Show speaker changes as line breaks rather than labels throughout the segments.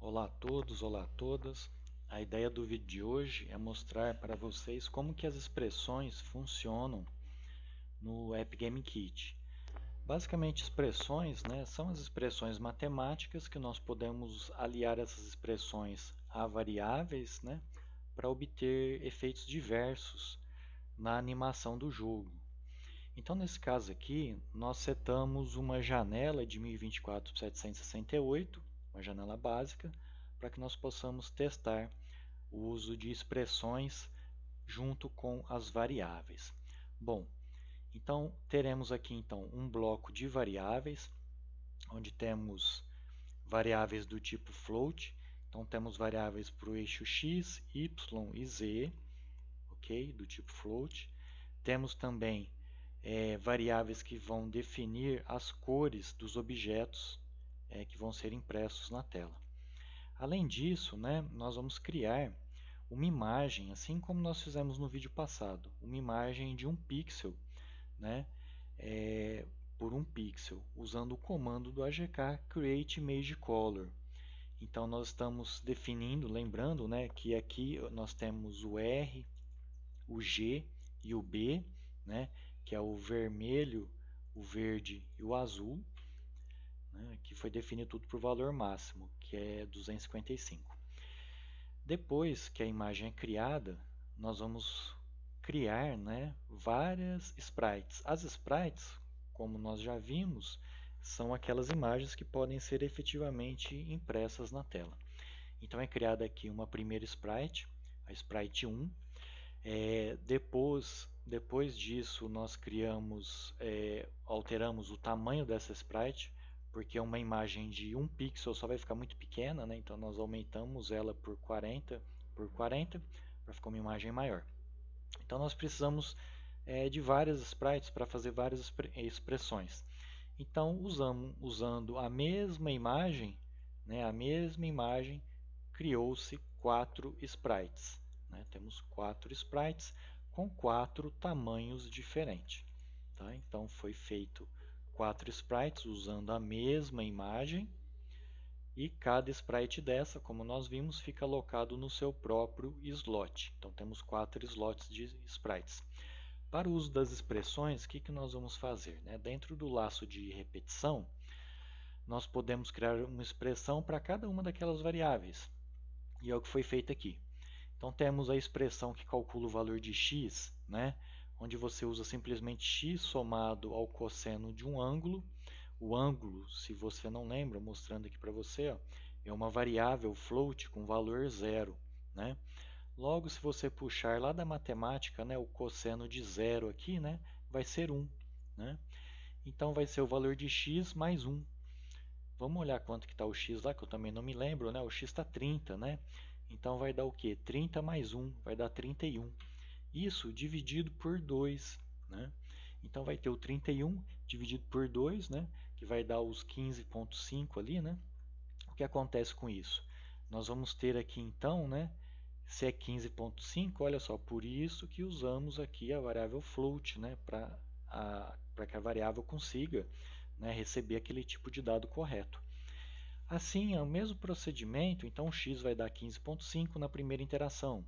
Olá a todos, olá a todas. A ideia do vídeo de hoje é mostrar para vocês como que as expressões funcionam no App Game Kit. Basicamente, expressões, são as expressões matemáticas que nós podemos aliar essas expressões a variáveis, para obter efeitos diversos na animação do jogo. Então, nesse caso aqui, nós setamos uma janela de 1024 por 768, uma janela básica, para que nós possamos testar o uso de expressões junto com as variáveis. Bom, então teremos aqui um bloco de variáveis, onde temos variáveis do tipo float. Então temos variáveis para o eixo x, y e z, ok, do tipo float. Temos também variáveis que vão definir as cores dos objetos que vão ser impressos na tela. Além disso, nós vamos criar uma imagem, assim como nós fizemos no vídeo passado, uma imagem de um pixel, por um pixel, usando o comando do AGK Create Image Color. Então nós estamos definindo, lembrando que aqui nós temos o R, o G e o B, que é o vermelho, o verde e o azul, que foi definido tudo por valor máximo, que é 255. Depois que a imagem é criada, nós vamos criar várias sprites. As sprites, como nós já vimos, são aquelas imagens que podem ser efetivamente impressas na tela. Então é criada aqui uma primeira sprite, a sprite 1. Depois disso, nós alteramos o tamanho dessa sprite, porque uma imagem de 1 pixel só vai ficar muito pequena, então nós aumentamos ela por 40 por 40 para ficar uma imagem maior. Então nós precisamos de várias sprites para fazer várias expressões. Então usando a mesma imagem, criou-se 4 sprites. Temos 4 sprites com 4 tamanhos diferentes. Tá? Então foi feito 4 sprites usando a mesma imagem, e cada sprite dessa, como nós vimos, fica alocado no seu próprio slot. Então temos 4 slots de sprites. Para o uso das expressões, o que nós vamos fazer? Dentro do laço de repetição, nós podemos criar uma expressão para cada uma daquelas variáveis. E é o que foi feito aqui. Então temos a expressão que calcula o valor de x, onde você usa simplesmente x somado ao cosseno de um ângulo. O ângulo, se você não lembra, mostrando aqui para você, é uma variável float com valor zero. Logo, se você puxar lá da matemática, o cosseno de zero aqui, vai ser 1. Então vai ser o valor de x mais 1. Vamos olhar quanto que está o x lá, que eu também não me lembro. O x está 30, Então vai dar o quê? 30 mais 1 vai dar 31. Isso dividido por 2. Então vai ter o 31 dividido por 2, que vai dar os 15,5 ali. O que acontece com isso? Nós vamos ter aqui então, se é 15,5, olha só, por isso que usamos aqui a variável float, para que a variável consiga receber aquele tipo de dado correto. Assim, é o mesmo procedimento, então x vai dar 15,5 na primeira interação.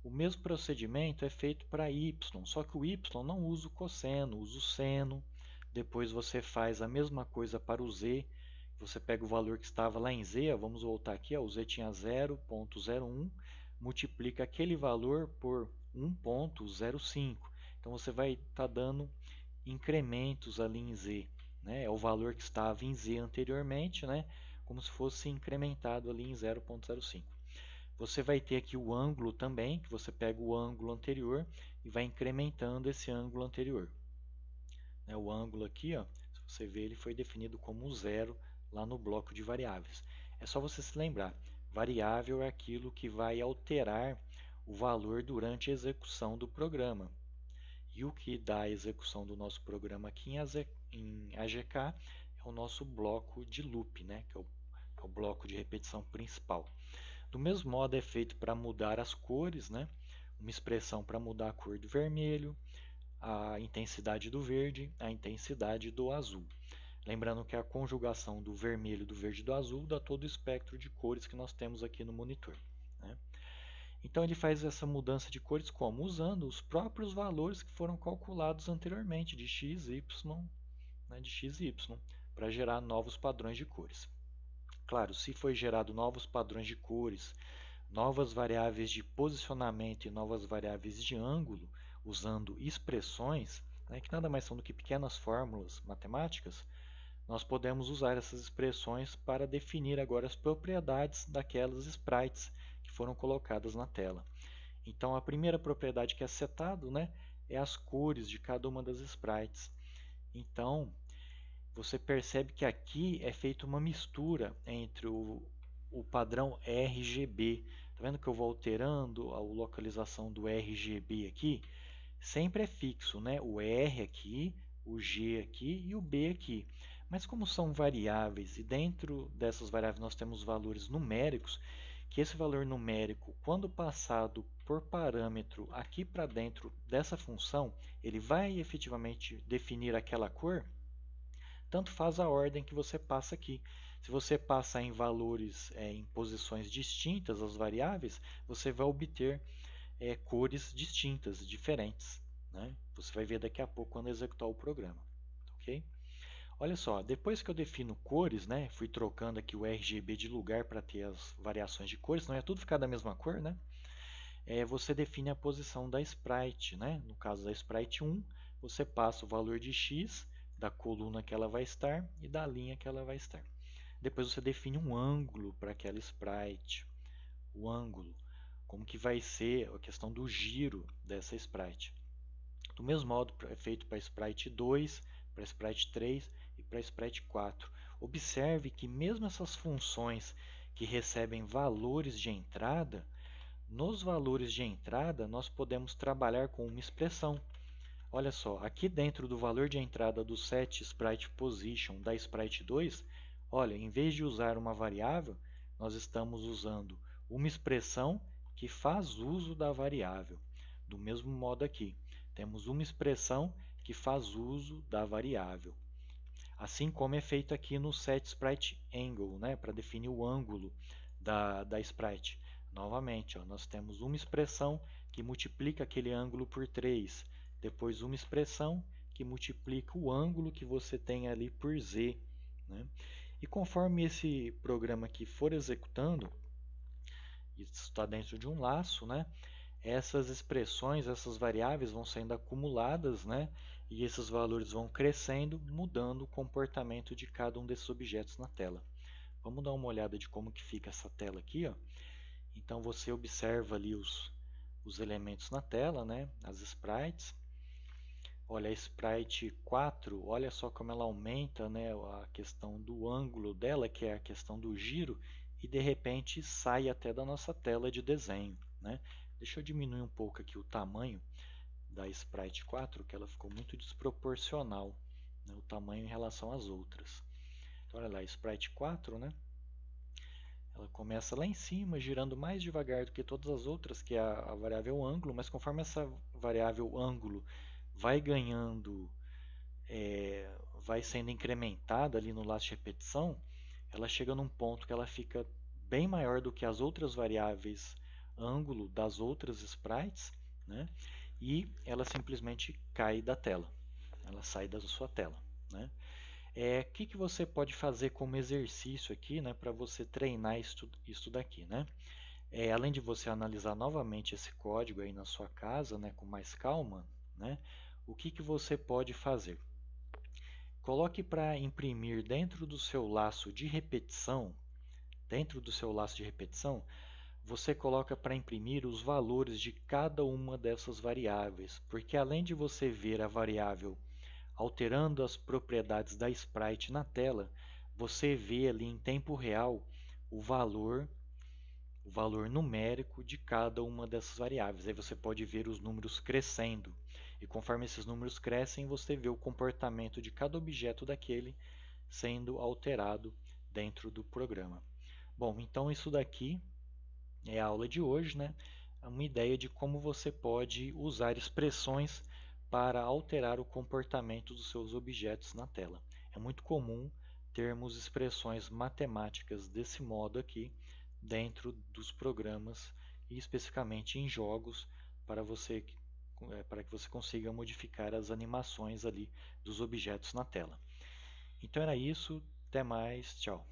O mesmo procedimento é feito para y, só que o y não usa o cosseno, usa o seno. Depois você faz a mesma coisa para o z. Você pega o valor que estava lá em z, vamos voltar aqui, o z tinha 0,01, multiplica aquele valor por 1,05. Então você vai estar dando incrementos ali em z. É o valor que estava em z anteriormente, como se fosse incrementado ali em 0,05. Você vai ter aqui o ângulo também, que você pega o ângulo anterior e vai incrementando esse ângulo anterior. O ângulo aqui, se você ver, ele foi definido como zero lá no bloco de variáveis. É só você se lembrar, variável é aquilo que vai alterar o valor durante a execução do programa. E o que dá a execução do nosso programa aqui em AGK é o nosso bloco de loop, que é o bloco de repetição principal. Do mesmo modo é feito para mudar as cores, uma expressão para mudar a cor do vermelho, a intensidade do verde, a intensidade do azul. Lembrando que a conjugação do vermelho, do verde e do azul dá todo o espectro de cores que nós temos aqui no monitor, né? Então ele faz essa mudança de cores como? Usando os próprios valores que foram calculados anteriormente, de x, y, né, de x e y, para gerar novos padrões de cores. Claro, se foi gerado novos padrões de cores, novas variáveis de posicionamento e novas variáveis de ângulo, usando expressões, né, que nada mais são do que pequenas fórmulas matemáticas, nós podemos usar essas expressões para definir agora as propriedades daquelas sprites que foram colocadas na tela. Então, a primeira propriedade que é setado, né, é as cores de cada uma das sprites. Então, você percebe que aqui é feita uma mistura entre o padrão RGB. Está vendo que eu vou alterando a localização do RGB aqui? Sempre é fixo, né? O R aqui, o G aqui e o B aqui. Mas como são variáveis e dentro dessas variáveis nós temos valores numéricos, que esse valor numérico, quando passado por parâmetro aqui para dentro dessa função, ele vai efetivamente definir aquela cor, tanto faz a ordem que você passa aqui. Se você passar em valores, em posições distintas as variáveis, você vai obter cores distintas, diferentes, né? Você vai ver daqui a pouco quando executar o programa. Ok? Olha só, depois que eu defino cores, né, fui trocando aqui o RGB de lugar para ter as variações de cores, não é tudo ficar da mesma cor, né? Você define a posição da sprite, né? No caso da sprite 1, você passa o valor de x, da coluna que ela vai estar e da linha que ela vai estar. Depois você define um ângulo para aquela sprite, o ângulo, como que vai ser a questão do giro dessa sprite. Do mesmo modo é feito para a sprite 2, para a sprite 3 e para a sprite 4. Observe que mesmo essas funções que recebem valores de entrada, nos valores de entrada nós podemos trabalhar com uma expressão. Olha só, aqui dentro do valor de entrada do setSpritePosition da sprite 2, olha, em vez de usar uma variável, nós estamos usando uma expressão que faz uso da variável. Do mesmo modo aqui, temos uma expressão que faz uso da variável. Assim como é feito aqui no setSpriteAngle, né, para definir o ângulo da sprite. Novamente, ó, nós temos uma expressão que multiplica aquele ângulo por 3, depois uma expressão que multiplica o ângulo que você tem ali por z, né? E conforme esse programa aqui for executando, isso está dentro de um laço, né? Essas expressões, essas variáveis vão sendo acumuladas, né? E esses valores vão crescendo, mudando o comportamento de cada um desses objetos na tela. Vamos dar uma olhada de como que fica essa tela aqui, ó. Então você observa ali os elementos na tela, né? As sprites. Olha, a sprite 4, olha só como ela aumenta, né, a questão do ângulo dela, que é a questão do giro, e de repente sai até da nossa tela de desenho, né? Deixa eu diminuir um pouco aqui o tamanho da sprite 4, que ela ficou muito desproporcional, né, o tamanho em relação às outras. Então, olha lá, a sprite 4, né? Ela começa lá em cima, girando mais devagar do que todas as outras, que é a variável ângulo, mas conforme essa variável ângulo vai ganhando, vai sendo incrementada ali no laço de repetição, ela chega num ponto que ela fica bem maior do que as outras variáveis ângulo das outras sprites, né? E ela simplesmente cai da tela, ela sai da sua tela, né? Que você pode fazer como exercício aqui, né, para você treinar isso daqui, né? Além de você analisar novamente esse código aí na sua casa, né, com mais calma, né, o que você pode fazer? Coloque para imprimir dentro do seu laço de repetição, você coloca para imprimir os valores de cada uma dessas variáveis, porque além de você ver a variável alterando as propriedades da sprite na tela, você vê ali em tempo real o valor numérico de cada uma dessas variáveis. Aí você pode ver os números crescendo. E conforme esses números crescem, você vê o comportamento de cada objeto daquele sendo alterado dentro do programa. Bom, então isso daqui é a aula de hoje, né? É uma ideia de como você pode usar expressões para alterar o comportamento dos seus objetos na tela. é muito comum termos expressões matemáticas desse modo aqui dentro dos programas e especificamente em jogos para que você consiga modificar as animações ali dos objetos na tela. Então era isso, até mais, tchau.